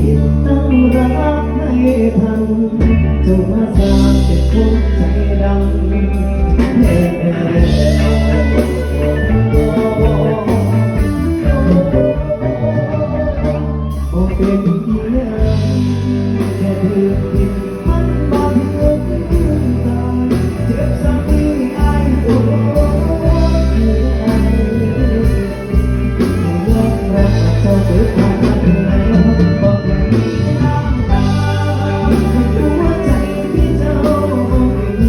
ผิดตั้งรักให้ทันจงมาสร้างเป็นคนใจดำโอ้เป็นอีหยังแค่ถือผิดมันบ่ถึงตายเจ็บสักทีอายโอ้เจ้าเกิดมาถึงแล้วบอกเลยน้ำตาหัวใจที่เจ้าเป็น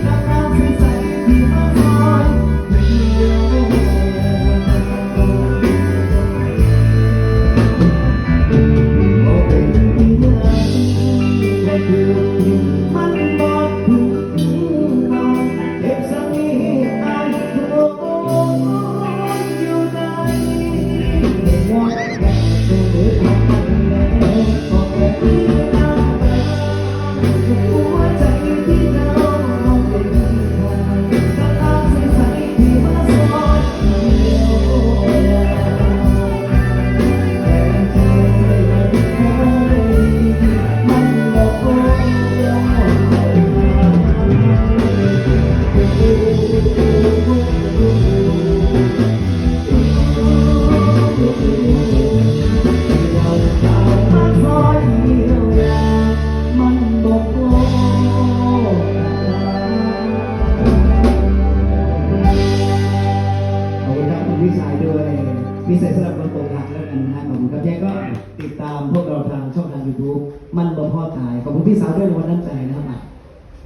น้ำตาใสๆที่มาคอยเดียวโอ้เป็นที่ไหนแค่คือผิดมันบอกถึงมาเจ็บสักทีอายโอ้อยู่ไหน หัวใจที่เราเป็นทางตาใสๆที่มาสอนเดียวแต่ใจมันบอกเราสามารถคอยเยียวยามันบอกขอบคุณครับคุณวิชัยด้วยวิชัยสำหรับคนโตหักแล้วกันนะขอบคุณครับแย่ก็ติดตามพวกเราทางช่องทาง YouTube มันบ่พอตายขอบคุณพี่สาวด้วยวันน้ำใจ